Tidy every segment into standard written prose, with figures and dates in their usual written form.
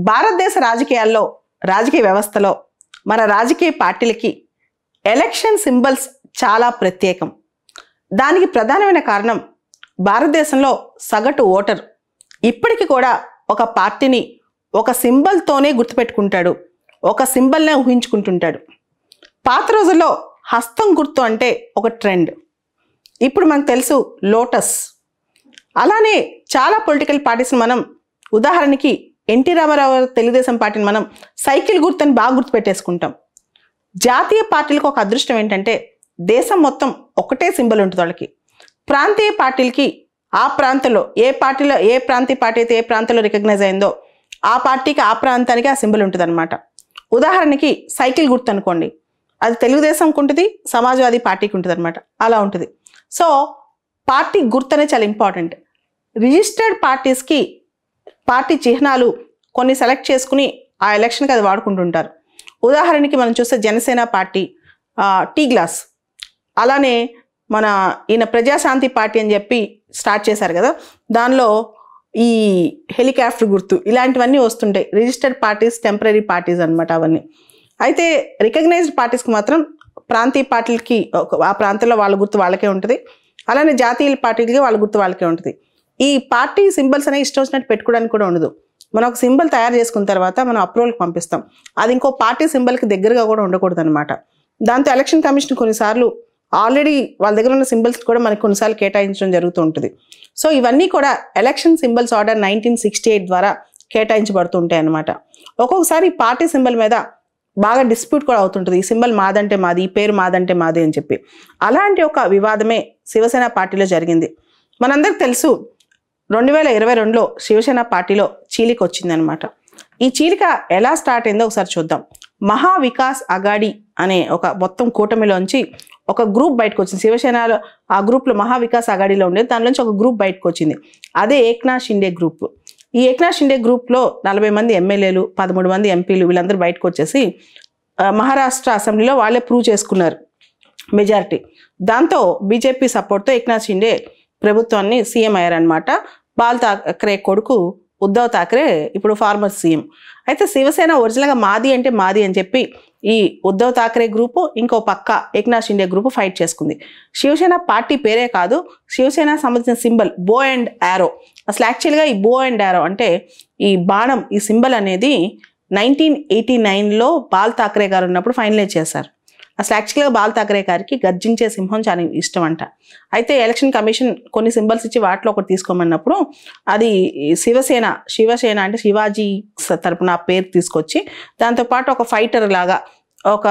భారతదేశ రాజకీయాల్లో, రాజకీయ వ్యవస్థలో మన రాజకీయ పార్టీలకి ఎలక్షన్ సింబల్స్ చాలా ప్రత్యేకం. దానికి ప్రధానమైన కారణం భారతదేశంలో సగటు ఓటర్ ఇప్పటికీ కూడా ఒక పార్టీని ఒక సింబల్తోనే గుర్తుపెట్టుకుంటాడు, ఒక సింబల్నే ఊహించుకుంటుంటాడు. పాత రోజుల్లో హస్తం గుర్తు అంటే ఒక ట్రెండ్. ఇప్పుడు మనకు తెలుసు లోటస్. అలానే చాలా పొలిటికల్ పార్టీస్ని మనం, ఉదాహరణకి ఎన్టీ రామారావు తెలుగుదేశం పార్టీని మనం సైకిల్ గుర్తుని బాగా గుర్తుపెట్టేసుకుంటాం. జాతీయ పార్టీలకు ఒక అదృష్టం ఏంటంటే దేశం మొత్తం ఒకటే సింబల్ ఉంటుంది వాళ్ళకి. ప్రాంతీయ పార్టీలకి ఆ ప్రాంతంలో ఏ పార్టీలో, ఏ ప్రాంతీయ పార్టీ అయితే ఏ ప్రాంతంలో రికగ్నైజ్ అయిందో ఆ పార్టీకి ఆ ప్రాంతానికి ఆ సింబల్ ఉంటుంది అనమాట. ఉదాహరణకి సైకిల్ గుర్తు అనుకోండి, అది తెలుగుదేశంకి ఉంటుంది, సమాజ్వాదీ పార్టీకి ఉంటుంది అనమాట. అలా ఉంటుంది. సో పార్టీ గుర్తు అనేది చాలా ఇంపార్టెంట్. రిజిస్టర్డ్ పార్టీస్కి పార్టీ చిహ్నాలు కొన్ని సెలెక్ట్ చేసుకుని ఆ ఎలక్షన్కి అది వాడుకుంటుంటారు. ఉదాహరణకి మనం చూస్తే జనసేన పార్టీ టీ గ్లాస్, అలానే మన ఈయన ప్రజాశాంతి పార్టీ అని చెప్పి స్టార్ట్ చేశారు కదా, దానిలో ఈ హెలికాప్టర్ గుర్తు, ఇలాంటివన్నీ వస్తుంటాయి. రిజిస్టర్డ్ పార్టీస్, టెంపరీ పార్టీస్ అనమాట అవన్నీ. అయితే రికగ్నైజ్డ్ పార్టీస్కి మాత్రం ప్రాంతీయ పార్టీలకి ఆ ప్రాంతంలో వాళ్ళ గుర్తు వాళ్ళకే ఉంటుంది, అలానే జాతీయ పార్టీలకి వాళ్ళ గుర్తు వాళ్ళకే ఉంటుంది. ఈ పార్టీ సింబల్స్ అనేవి ఇష్టం వచ్చినట్టు పెట్టుకోవడానికి కూడా ఉండదు. మనం ఒక సింబల్ తయారు చేసుకున్న తర్వాత మనం అప్రూవల్కి పంపిస్తాం, అది ఇంకో పార్టీ సింబల్కి దగ్గరగా కూడా ఉండకూడదు అనమాట. దాంతో ఎలక్షన్ కమిషన్ కొన్నిసార్లు ఆల్రెడీ వాళ్ళ దగ్గర ఉన్న సింబల్స్ కూడా మనకి కొన్నిసార్లు కేటాయించడం జరుగుతూ ఉంటుంది. సో ఇవన్నీ కూడా ఎలక్షన్ సింబల్స్ ఆర్డర్ 1968 ద్వారా కేటాయించబడుతూ ఉంటాయి అన్నమాట. ఒక్కొక్కసారి పార్టీ సింబల్ మీద బాగా డిస్ప్యూట్ కూడా అవుతుంటుంది. ఈ సింబల్ మాదంటే మాది, ఈ పేరు మాదంటే మాది అని చెప్పి. అలాంటి ఒక వివాదమే శివసేన పార్టీలో జరిగింది. మనందరికి తెలుసు 2022లో శివసేన పార్టీలో చీలిక వచ్చిందనమాట. ఈ చీలిక ఎలా స్టార్ట్ అయిందో ఒకసారి చూద్దాం. మహా వికాస్ అఘాడీ అనే ఒక మొత్తం కూటమిలోంచి ఒక గ్రూప్ బయటకు వచ్చింది. శివసేనలో ఆ గ్రూప్లో మహా వికాస్ అఘాడీలో ఉండేది, దానిలోంచి ఒక గ్రూప్ బయటకు వచ్చింది. అదే ఏక్నాథ్ షిండే గ్రూప్. ఈ ఏక్నాథ్ షిండే గ్రూప్లో 40 మంది ఎమ్మెల్యేలు, 13 మంది ఎంపీలు, వీళ్ళందరూ బయటకు వచ్చేసి మహారాష్ట్ర అసెంబ్లీలో వాళ్ళే ప్రూవ్ చేసుకున్నారు మెజారిటీ. దాంతో బీజేపీ సపోర్ట్తో ఏక్నాథ్ షిండే ప్రభుత్వాన్ని సీఎం అయ్యారనమాట. బాల్ ఠాక్రే కొడుకు ఉద్ధవ్ ఠాక్రే ఇప్పుడు ఫార్మర్ సీఎం. అయితే శివసేన ఒరిజినల్గా మాది అంటే మాది అని చెప్పి ఈ ఉద్ధవ్ ఠాక్రే గ్రూపు, ఇంకో పక్క ఏక్నాథ్ షిండే గ్రూపు ఫైట్ చేసుకుంది. శివసేన పార్టీ పేరే కాదు, శివసేన సంబంధించిన సింబల్ బో అండ్ యారో. అసలు యాక్చువల్గా ఈ బో అండ్ యారో అంటే ఈ బాణం, ఈ సింబల్ అనేది 1989లో బాల్ ఠాక్రే గారు ఉన్నప్పుడు ఫైనలైజ్ చేశారు. అసలు యాక్చువల్గా బాల్ ఠాక్రే గారికి గర్జించే సింహం చాలా ఇష్టం అంట. అయితే ఎలక్షన్ కమిషన్ కొన్ని సింబల్స్ ఇచ్చి వాటిలో ఒకటి తీసుకోమన్నప్పుడు అది శివసేన అంటే శివాజీ తరపున పేరు తీసుకొచ్చి దాంతోపాటు ఒక ఫైటర్ లాగా ఒక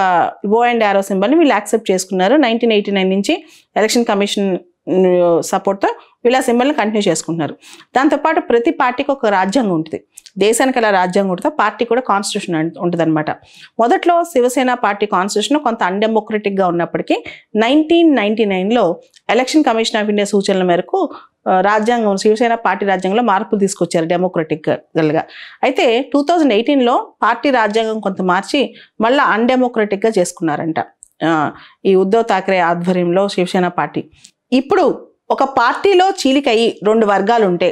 బో అండ్ యారో సింబల్ని వీళ్ళు యాక్సెప్ట్ చేసుకున్నారు. 1989 నుంచి ఎలక్షన్ కమిషన్ సపోర్ట్తో వీళ్ళ సింబల్ని కంటిన్యూ చేసుకుంటున్నారు. దాంతోపాటు ప్రతి పార్టీకి ఒక రాజ్యాంగం ఉంటుంది. దేశానికి అలా రాజ్యాంగం ఉంటుంది, పార్టీ కూడా కాన్స్టిట్యూషన్ ఉంటుంది అనమాట. మొదట్లో శివసేన పార్టీ కాన్స్టిట్యూషన్ కొంత అన్డెమోక్రటిక్గా ఉన్నప్పటికీ 1999లో ఎలక్షన్ కమిషన్ ఆఫ్ ఇండియా సూచనల మేరకు రాజ్యాంగం, శివసేన పార్టీ రాజ్యాంగంలో మార్పులు తీసుకొచ్చారు డెమోక్రటిక్గా. అయితే 2018లో పార్టీ రాజ్యాంగం కొంత మార్చి మళ్ళీ అన్డెమోక్రటిక్గా చేసుకున్నారంట ఈ ఉద్ధవ్ ఠాక్రే ఆధ్వర్యంలో శివసేన పార్టీ. ఇప్పుడు ఒక పార్టీలో చీలికయి 2 వర్గాలు ఉంటే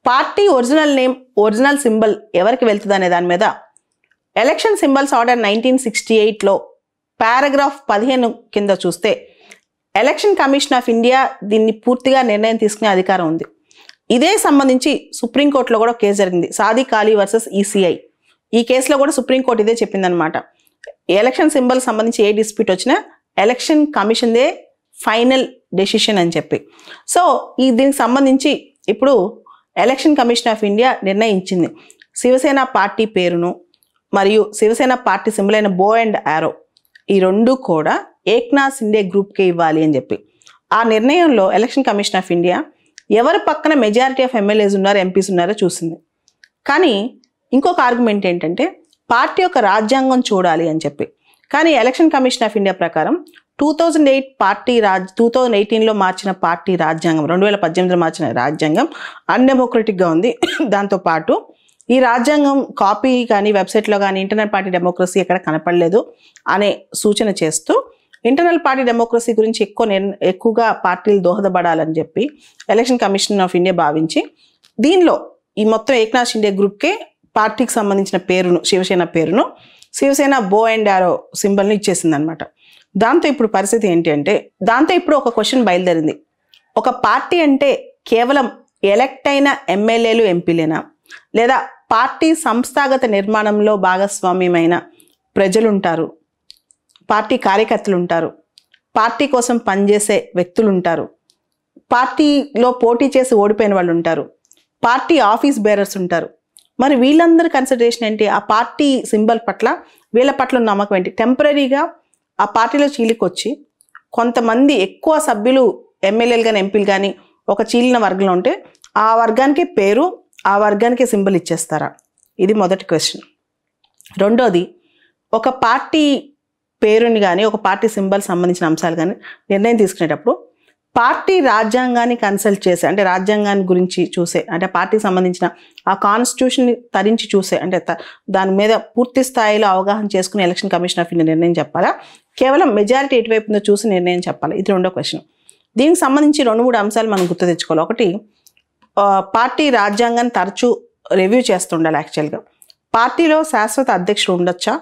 party original name, original symbol ఎవరికి వెళ్తుంది అనే దాని మీద ఎలక్షన్ సింబల్స్ ఆర్డర్ 1968లో పారాగ్రాఫ్ 15 కింద చూస్తే ఎలక్షన్ కమిషన్ ఆఫ్ ఇండియా దీన్ని పూర్తిగా నిర్ణయం తీసుకునే అధికారం ఉంది. ఇదే సంబంధించి సుప్రీంకోర్టులో కూడా కేసు జరిగింది, సాదిక్ అలీ వర్సెస్ ఈసీఐ. ఈ కేసులో కూడా సుప్రీంకోర్టు ఇదే చెప్పిందనమాట. ఎలక్షన్ సింబల్ సంబంధించి ఏ డిస్ప్యూట్ వచ్చినా ఎలక్షన్ కమిషన్దే ఫైనల్ డెసిషన్ అని చెప్పి. సో దీనికి సంబంధించి ఇప్పుడు ఎలక్షన్ కమిషన్ ఆఫ్ ఇండియా నిర్ణయించింది శివసేన పార్టీ పేరును మరియు శివసేన పార్టీ సింబల్ అయిన బో అండ్ యారో ఈ 2 కూడా ఏక్నాథ్ షిండే గ్రూప్కే ఇవ్వాలి అని చెప్పి. ఆ నిర్ణయంలో ఎలక్షన్ కమిషన్ ఆఫ్ ఇండియా ఎవరి పక్కన మెజారిటీ ఆఫ్ ఎమ్మెల్యేస్ ఉన్నారు, ఎంపీస్ ఉన్నారో చూసింది. కానీ ఇంకొక ఆర్గ్యుమెంట్ ఏంటంటే పార్టీ యొక్క రాజ్యాంగం చూడాలి అని చెప్పి. కానీ ఎలక్షన్ కమిషన్ ఆఫ్ ఇండియా ప్రకారం 2018లో మార్చిన పార్టీ రాజ్యాంగం, 2018లో మార్చిన రాజ్యాంగం అన్డెమోక్రటిక్గా ఉంది. దాంతోపాటు ఈ రాజ్యాంగం కాపీ కానీ వెబ్సైట్లో కానీ ఇంటర్నల్ పార్టీ డెమోక్రసీ ఎక్కడ కనపడలేదు అనే సూచన చేస్తూ ఇంటర్నల్ పార్టీ డెమోక్రసీ గురించి ఎక్కువగా పార్టీలు దోహదపడాలని చెప్పి ఎలక్షన్ కమిషన్ ఆఫ్ ఇండియా భావించి దీనిలో ఈ మొత్తం ఏక్నాథ్ షిండే గ్రూప్కే పార్టీకి సంబంధించిన పేరును, శివసేన పేరును, శివసేన బో అండ్ యారో సింబల్ని ఇచ్చేసింది అనమాట. దాంతో ఇప్పుడు పరిస్థితి ఏంటి అంటే, దాంతో ఇప్పుడు ఒక క్వశ్చన్ బయలుదేరింది. ఒక పార్టీ అంటే కేవలం ఎలక్ట్ అయిన ఎమ్మెల్యేలు, ఎంపీలేనా, లేదా పార్టీ సంస్థాగత నిర్మాణంలో భాగస్వామ్యమైన ప్రజలు ఉంటారు, పార్టీ కార్యకర్తలు ఉంటారు, పార్టీ కోసం పనిచేసే వ్యక్తులు ఉంటారు, పార్టీలో పోటీ చేసి ఓడిపోయిన వాళ్ళు ఉంటారు, పార్టీ ఆఫీస్ బేరర్స్ ఉంటారు. మరి వీళ్ళందరి కన్సిడరేషన్ ఏంటి? ఆ పార్టీ సింబల్ పట్ల వీళ్ళ పట్ల నమ్మకం ఏంటి? టెంపరీగా ఆ పార్టీలో చీలికొచ్చి కొంతమంది ఎక్కువ సభ్యులు ఎమ్మెల్యేలు కానీ ఎంపీలు కానీ ఒక చీలిన వర్గంలో ఉంటే ఆ వర్గానికి పేరు, ఆ వర్గానికి సింబల్ ఇచ్చేస్తారా? ఇది మొదటి క్వశ్చన్. రెండోది, ఒక పార్టీ పేరుని కానీ ఒక పార్టీ సింబల్ సంబంధించిన అంశాలు కానీ నిర్ణయం తీసుకునేటప్పుడు పార్టీ రాజ్యాంగాన్ని కన్సల్ట్ చేసే, అంటే రాజ్యాంగాన్ని గురించి చూసే, అంటే పార్టీకి సంబంధించిన ఆ కాన్స్టిట్యూషన్ని తరించి చూసే, అంటే దాని మీద పూర్తి స్థాయిలో అవగాహన చేసుకుని ఎలక్షన్ కమిషన్ ఆఫ్ ఇండియా నిర్ణయం చెప్పాలా, కేవలం మెజారిటీ ఎటువైపు ఉందో చూసి నిర్ణయం చెప్పాలి? ఇది రెండో క్వశ్చన్. దీనికి సంబంధించి 2-3 అంశాలు మనం గుర్తు తెచ్చుకోవాలి. ఒకటి, పార్టీ రాజ్యాంగాన్ని తరచూ రివ్యూ చేస్తుండాలి. యాక్చువల్గా పార్టీలో శాశ్వత అధ్యక్షుడు ఉండొచ్చా?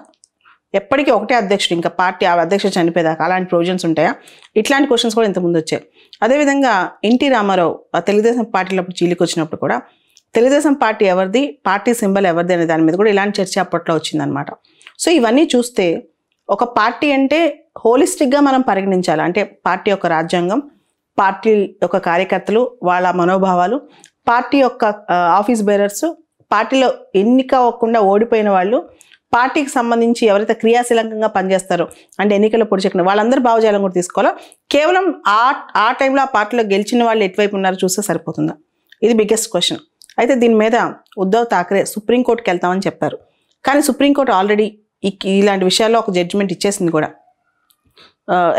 ఎప్పటికీ ఒకటే అధ్యక్షుడు, ఇంకా పార్టీ ఆ అధ్యక్షుడు చనిపోయేదాకా అలాంటి ప్రొవిజన్స్ ఉంటాయా? ఇట్లాంటి క్వశ్చన్స్ కూడా ఇంతకుముందు వచ్చాయి. అదేవిధంగా ఎన్టీ రామారావు తెలుగుదేశం పార్టీలో చీలికి వచ్చినప్పుడు కూడా తెలుగుదేశం పార్టీ ఎవరిది, పార్టీ సింబల్ ఎవరిది అనే దాని మీద కూడా ఇలాంటి చర్చ అప్పట్లో వచ్చిందనమాట. సో ఇవన్నీ చూస్తే ఒక పార్టీ అంటే హోలిస్టిక్గా మనం పరిగణించాలి. అంటే పార్టీ యొక్క రాజ్యాంగం, పార్టీ యొక్క కార్యకర్తలు, వాళ్ళ మనోభావాలు, పార్టీ యొక్క ఆఫీస్ బేరర్స్, పార్టీలో ఎన్నిక అవ్వకుండా ఓడిపోయిన వాళ్ళు, పార్టీకి సంబంధించి ఎవరైతే క్రియాశీలకంగా పనిచేస్తారో, అంటే ఎన్నికల్లో పొడి చెక్కిన వాళ్ళందరూ భావజాలం కూడా తీసుకోవాలా? కేవలం ఆ టైంలో ఆ పార్టీలో గెలిచిన వాళ్ళు ఎటువైపు ఉన్నారో చూస్తే సరిపోతుందా? ఇది బిగ్గెస్ట్ క్వశ్చన్. అయితే దీని మీద ఉద్ధవ్ ఠాక్రే సుప్రీంకోర్టుకి వెళ్తామని చెప్పారు. కానీ సుప్రీంకోర్టు ఆల్రెడీ ఇలాంటి విషయాల్లో ఒక జడ్జిమెంట్ ఇచ్చేసింది కూడా.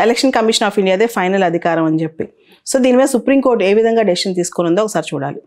ఎలక్షన్ కమిషన్ ఆఫ్ ఇండియాదే ఫైనల్ అధికారం అని చెప్పి. సో దీని మీద సుప్రీంకోర్టు ఏ విధంగా డెసిషన్ తీసుకుని ఉందో ఒకసారి చూడాలి.